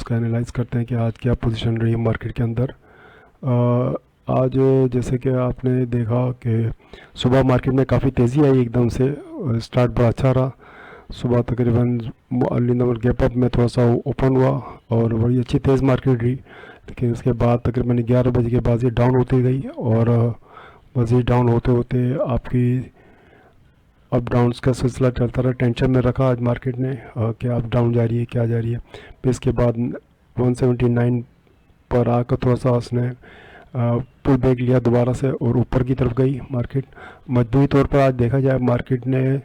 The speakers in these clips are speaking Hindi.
उसका एनालाइज करते हैं कि आज क्या पोजीशन रही है मार्केट के अंदर। आज जैसे कि आपने देखा कि सुबह मार्केट में काफ़ी तेज़ी आई एकदम से, स्टार्ट बड़ा अच्छा रहा। सुबह तकरीबन अर्ली नंबर गैप अप में थोड़ा सा ओपन हुआ और बड़ी अच्छी तेज़ मार्केट रही, लेकिन उसके बाद तकरीबन 11 बजे के बाद ये डाउन होती गई और मज़ीद डाउन होते होते आपकी अप डाउन्स का सिलसिला चलता रहा। टेंशन में रखा आज मार्केट ने कि अप डाउन जा रही है, क्या जा रही है। फिर इसके बाद 179 पर आकर थोड़ा सा उसने पुल बैक लिया दोबारा से और ऊपर की तरफ गई मार्केट। मजबूरी तौर पर आज देखा जाए मार्केट ने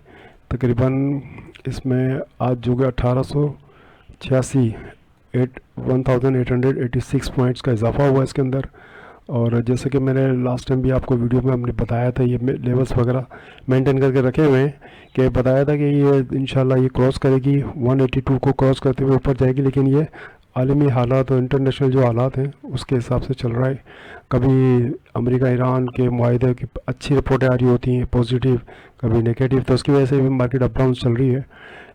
तकरीबन इसमें आज जो कि 1886 1886 पॉइंट्स का इजाफा हुआ इसके अंदर। और जैसे कि मैंने लास्ट टाइम भी आपको वीडियो में हमने बताया था, ये लेवल्स वगैरह मेंटेन करके रखे हुए हैं कि बताया था कि ये इंशाल्लाह ये क्रॉस करेगी, 182 को क्रॉस करते हुए ऊपर जाएगी। लेकिन ये आलमी हालात और इंटरनेशनल जो हालात हैं उसके हिसाब से चल रहा है। कभी अमेरिका ईरान के मुआहदे की अच्छी रिपोर्टें आ रही होती हैं पॉजिटिव, कभी नेगेटिव, तो उसकी वजह से भी मार्केट अप डाउन चल रही है।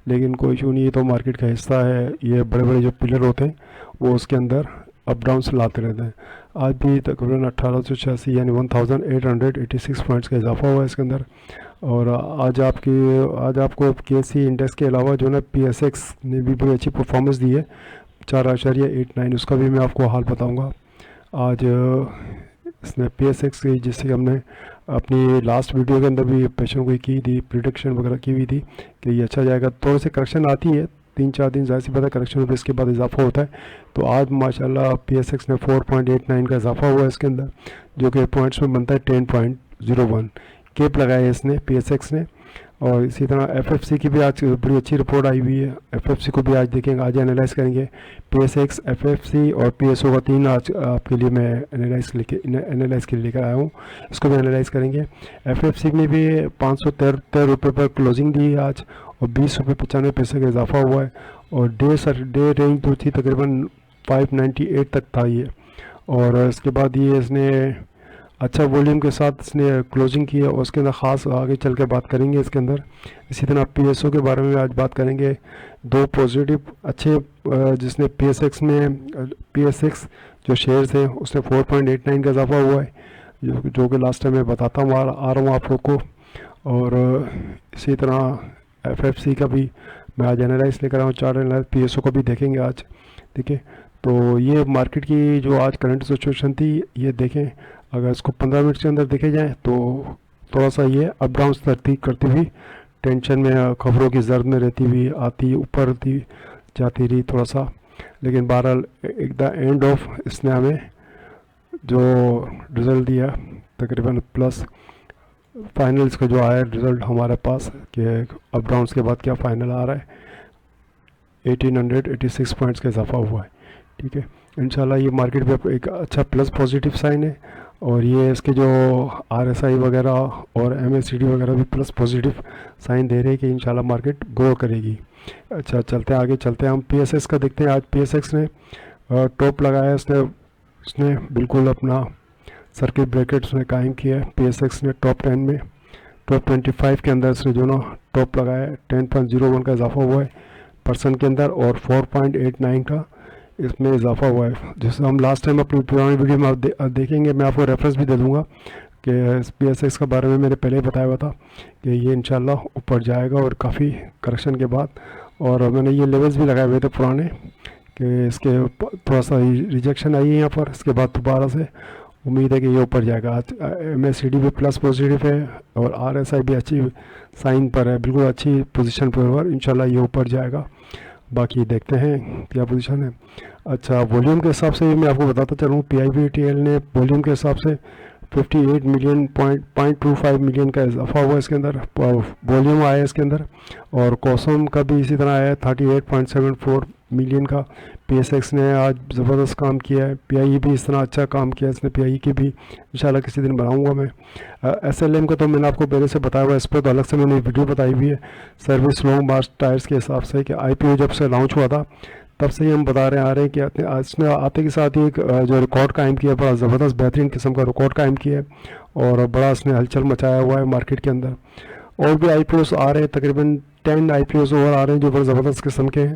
लेकिन कोई इशू नहीं है, तो मार्केट का हिस्सा है। ये बड़े बड़े जो पिलर होते हैं वो उसके अंदर अप डाउन से लाते रहते हैं। आज भी तकरीबन 1886 यानी 1886 पॉइंट्स का इजाफा हुआ है इसके अंदर। और आज आपको KSE इंडेक्स के अलावा जो ना PSX ने भी बड़ी अच्छी परफॉर्मेंस दी है, 4.89, उसका भी मैं आपको हाल बताऊंगा। आज इसने PSX की, जिससे हमने अपनी लास्ट वीडियो के अंदर भी पेशेंट को की थी, प्रिडिक्शन वगैरह की हुई थी कि ये अच्छा जाएगा। थोड़ी सी करेक्शन आती है 3-4 दिन, ज़ाहिर सी बात है करेक्शन होती है, इसके बाद इजाफा होता है। तो आज माशाल्लाह PSX ने 4.89 का इजाफा हुआ है इसके अंदर, जो कि पॉइंट्स में बनता है 10.01। केप लगाया है इसने PSX ने। और इसी तरह FFC की भी आज बड़ी अच्छी रिपोर्ट आई हुई है, FFC को भी आज देखेंगे, आज एनालाइज करेंगे। PSX, FFC और PSO का 3 आज आपके लिए मैं एनालाइज के लिए लेकर आया हूँ, इसको भी एनालाइज करेंगे। FFC में भी 513 रुपये पर क्लोजिंग दी है आज और 20 रुपये 95 पैसे का इजाफा हुआ है। और डे रेंज जो थी तकरीबन 598 तक था ये। और इसके बाद ये इसने अच्छा वॉल्यूम के साथ इसने क्लोजिंग की है और उसके अंदर ख़ास आगे चल के बात करेंगे इसके अंदर। इसी तरह PSO के बारे में आज बात करेंगे। 2 पॉजिटिव अच्छे जिसने PSX जो शेयर्स हैं उसने 4.89 का इजाफा हुआ है, जो कि लास्ट टाइम मैं बताता हूँ आ रहा हूँ आप लोग को। और इसी तरह FFC का भी मैं आज एनालाइज लेकर आया हूँ, चार्ट एनालाइज। PSO को भी देखेंगे आज, ठीक है। तो ये मार्केट की जो आज करंट सिचुएशन थी ये देखें, अगर इसको 15 मिनट के अंदर देखे जाए तो थोड़ा सा ये अप डाउन करती हुई, टेंशन में, खबरों की जर्द में रहती हुई, आती ऊपर जाती रही थोड़ा सा। लेकिन बहरहाल एक द एंड ऑफ इसने हमें जो रिज़ल्ट दिया तकरीबन प्लस फाइनल इसका जो आया रिज़ल्ट हमारे पास कि अप डाउन के बाद क्या फाइनल आ रहा है, 1886 पॉइंट्स का इजाफा हुआ है, ठीक है। इंशाल्लाह ये मार्केट पे एक अच्छा प्लस पॉजिटिव साइन है। और ये इसके जो RSI वगैरह और MACD वगैरह भी प्लस पॉजिटिव साइन दे रहे हैं कि इंशाल्लाह मार्केट ग्रो करेगी। अच्छा चलते हैं आगे, चलते हैं हम PSX का देखते हैं। आज PSX ने टॉप लगाया, उसने बिल्कुल अपना सर्किट ब्रेकेट उसने कायम किया है। PSX ने टॉप 10 में, टॉप 25 के अंदर इसने जो ना टॉप लगाया है, 10.01 का इजाफा हुआ है % के अंदर और 4.89 का इसमें इजाफा हुआ है। जैसे हम लास्ट टाइम अपनी पुरानी वीडियो में आप देखेंगे, मैं आपको रेफरेंस भी दे दूंगा कि PSX के बारे में मैंने पहले बताया हुआ था कि ये इंशाल्लाह ऊपर जाएगा और काफ़ी करेक्शन के बाद। और मैंने ये लेवल्स भी लगाए हुए थे पुराने कि इसके थोड़ा सा रिजेक्शन आई है यहाँ पर, इसके बाद दोबारा से उम्मीद है कि ये ऊपर जाएगा। आज MACD भी प्लस पॉजिटिव है और RSI भी अच्छी साइन पर है, बिल्कुल अच्छी पोजीशन पर, इंशाल्लाह ये ऊपर जाएगा। बाकी देखते हैं क्या पोजीशन है। अच्छा वॉल्यूम के हिसाब से मैं आपको बताता चलूँ, PIBTL ने वॉल्यूम के हिसाब से 58 मिलियन 0.25 मिलियन का इजाफा हुआ इसके अंदर, वॉल्यूम आया इसके अंदर। और कॉसम का भी इसी तरह आया 38.74 मिलियन का। PSX ने आज ज़बरदस्त काम किया है, PIE भी इस तरह अच्छा काम किया इसने, PIE की भी इंशाल्लाह किसी दिन बनाऊंगा मैं। SLM का तो मैंने आपको पहले से बताया हुआ है, इस पर तो अलग से मैंने वीडियो बताई हुई है। सर्विस लॉन्ग मार्च टायर्स के हिसाब से कि IPO जब से लॉन्च हुआ था तब से ही हम बता रहे आ रहे हैं कि इसने आते के साथ ही एक जो रिकॉर्ड कायम किया, बड़ा ज़बरदस्त बेहतरीन किस्म का रिकॉर्ड कायम किया है और बड़ा इसने हलचल मचाया हुआ है मार्केट के अंदर। और भी IPOs आ रहे हैं, तकरीबन 10 IPOs और आ रहे हैं जो बड़े ज़बरदस्त किस्म के हैं।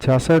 66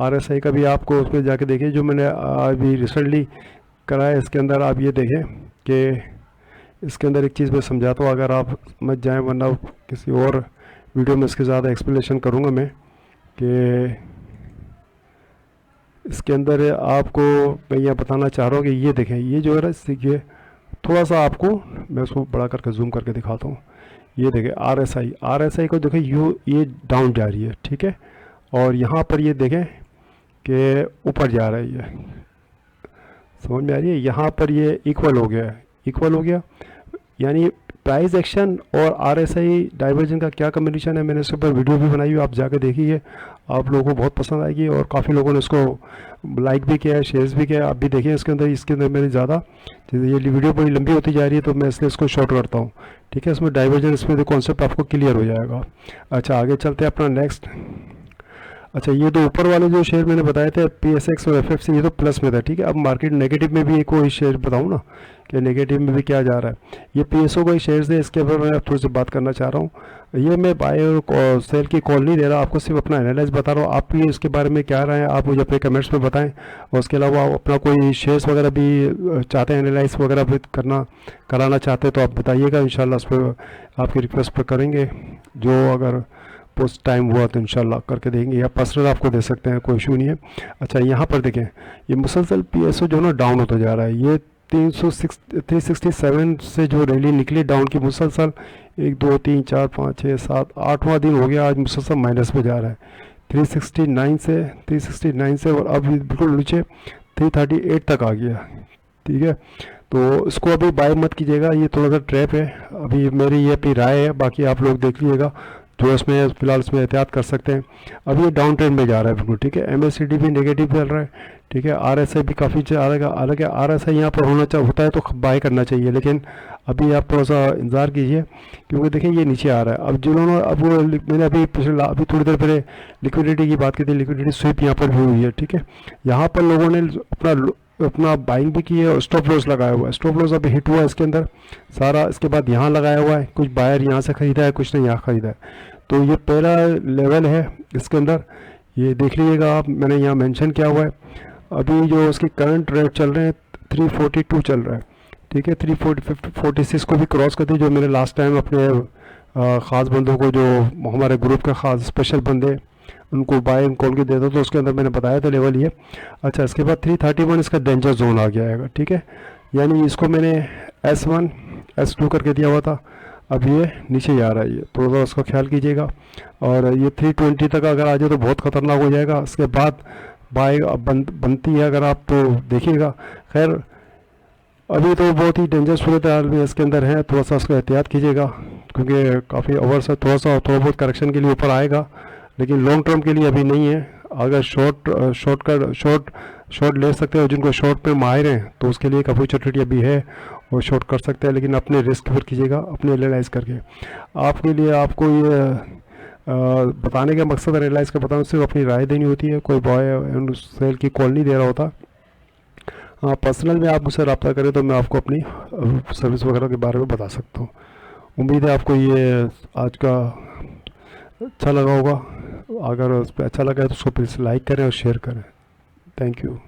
RSI का भी आपको उसमें जाके देखिए, जो मैंने अभी रिसेंटली करा है इसके अंदर आप ये देखें कि इसके अंदर एक चीज़ मैं समझाता हूँ, अगर आप मत जाएं, वरना किसी और वीडियो में इसके ज़्यादा एक्सप्लेनेशन करूँगा मैं कि इसके अंदर आपको मैं यह बताना चाह रहा हूँ कि ये देखें, ये जो है ना, सीखिए थोड़ा सा आपको मैं उसको बड़ा करके जूम करके दिखाता हूँ। ये देखें RSI को देखें, ये डाउन जा रही है, ठीक है, और यहाँ पर ये देखें कि ऊपर जा रहा है, ये समझ में आ रही है। यहाँ पर ये इक्वल हो गया, यानी प्राइस एक्शन और RSI डाइवर्जन का क्या कम्बिनेशन है, मैंने इसके ऊपर वीडियो भी बनाई हुई, आप जाके देखिए, आप लोगों को बहुत पसंद आएगी और काफ़ी लोगों ने इसको लाइक भी किया है, शेयर्स भी किया है। आप भी देखिए इसके अंदर मैंने ज़्यादा, ये वीडियो बड़ी लंबी होती जा रही है तो मैं इसलिए इसको शॉर्ट करता हूँ, ठीक है। इसमें डाइवर्जन, इसमें कॉन्सेप्ट आपको क्लियर हो जाएगा। अच्छा, आगे चलते हैं अपना नेक्स्ट। अच्छा, ये दो ऊपर वाले जो शेयर मैंने बताए थे PSX और FFC, ये तो प्लस में था, ठीक है। अब मार्केट नेगेटिव में भी एक कोई शेयर बताऊँ ना कि नेगेटिव में भी क्या जा रहा है। ये PSO कोई शेयर्स है, इसके ऊपर मैं थोड़ी सी बात करना चाह रहा हूँ। ये मैं बाय और सेल की कॉल नहीं दे रहा, आपको सिर्फ अपना एनालाइज बता रहा हूँ। आप भी इसके बारे में क्या रहे हैं आप मुझे अपने कमेंट्स में बताएं, और उसके अलावा आप अपना कोई शेयर्स वगैरह भी चाहते हैं एनालाइज वगैरह भी कराना चाहते हैं तो आप बताइएगा, इंशाल्लाह उस पर आपकी रिक्वेस्ट पर करेंगे। जो अगर पोस्ट टाइम हुआ तो इंशाल्लाह करके देंगे, या पर्सनल आपको दे सकते हैं, कोई इशू नहीं है। अच्छा, यहाँ पर देखें, ये मुसलसल PSO जो ना डाउन होता जा रहा है। ये 367 से जो रैली निकली डाउन की मुसलसल 1 2 3 4 5 6 7 8वां दिन हो गया, आज मुसलसल माइनस में जा रहा है 369 से, और अब बिल्कुल नीचे 338 तक आ गया, ठीक है। तो इसको अभी बाय मत कीजिएगा, ये थोड़ा सा ट्रैप है, अभी मेरी ये अपनी राय है, बाकी आप लोग देख लीजिएगा जो इसमें फिलहाल इसमें एहतियात कर सकते हैं। अब ये डाउन ट्रेंड में जा रहा है बिल्कुल, ठीक है। MACD भी नेगेटिव चल रहा है, ठीक है। RSI भी काफ़ी चल रहा है, हालांकि RSI यहाँ पर होता है तो बाय करना चाहिए, लेकिन अभी आप थोड़ा सा इंतज़ार कीजिए, क्योंकि देखिए ये नीचे आ रहा है। अब जिन्होंने मैंने अभी थोड़ी देर पहले लिक्विडिटी की बात की थी, लिक्विडिटी स्वीप यहाँ पर भी हुई है, ठीक है। यहाँ पर लोगों ने अपना बाइंग भी की है और स्टॉप लॉस लगाया हुआ है। स्टॉप लॉस अभी हिट हुआ है इसके अंदर सारा, इसके बाद यहाँ लगाया हुआ है, कुछ बायर यहाँ से ख़रीदा है, कुछ ने यहाँ ख़रीदा है। तो ये पहला लेवल है इसके अंदर, ये देख लीजिएगा आप, मैंने यहाँ मेंशन किया हुआ है। अभी जो उसकी करंट रेट चल रहे हैं 342 चल रहा है, ठीक है। 346 को भी क्रॉस करती है, जो मैंने लास्ट टाइम अपने ख़ास बंदों को, जो हमारे ग्रुप के ख़ास स्पेशल बंदे, उनको बाय एंड कॉल के देता, तो उसके अंदर मैंने बताया था लेवल ये। अच्छा, इसके बाद 331 इसका डेंजर जोन आ गया है, ठीक है। यानी इसको मैंने S1 S2 करके दिया हुआ था, अब ये नीचे जा रहा है, ये थोड़ा सा उसका ख्याल कीजिएगा। और ये 320 तक अगर आ जाए तो बहुत ख़तरनाक हो जाएगा। उसके बाद बाय बनती है अगर आप तो देखिएगा। खैर, अभी तो बहुत ही डेंजर सूरत हाल में इसके अंदर है, थोड़ा सा उसका एहतियात कीजिएगा, क्योंकि काफ़ी ओवर से थोड़ा बहुत करेक्शन के लिए ऊपर आएगा, लेकिन लॉन्ग टर्म के लिए अभी नहीं है। अगर शॉर्ट ले सकते हो, जिनको शॉर्ट पे माहिर हैं, तो उसके लिए एक अपॉर्चुनिटी अभी है और शॉर्ट कर सकते हैं, लेकिन अपने रिस्क पर कीजिएगा, अपने एनालाइज करके। आपके लिए आपको ये बताने का मकसद एनालाइज का बताना, सिर्फ अपनी राय देनी होती है, कोई बाय एंड सेल की कॉल नहीं दे रहा होता। हाँ, पर्सनल में आप मुझसे रब्ता करें तो मैं आपको अपनी सर्विस वगैरह के बारे में बता सकता हूँ। उम्मीद है आपको ये आज का अच्छा लगा होगा। अगर उस पर अच्छा लगा है तो उसको प्लीज़ लाइक करें और शेयर करें। Thank you.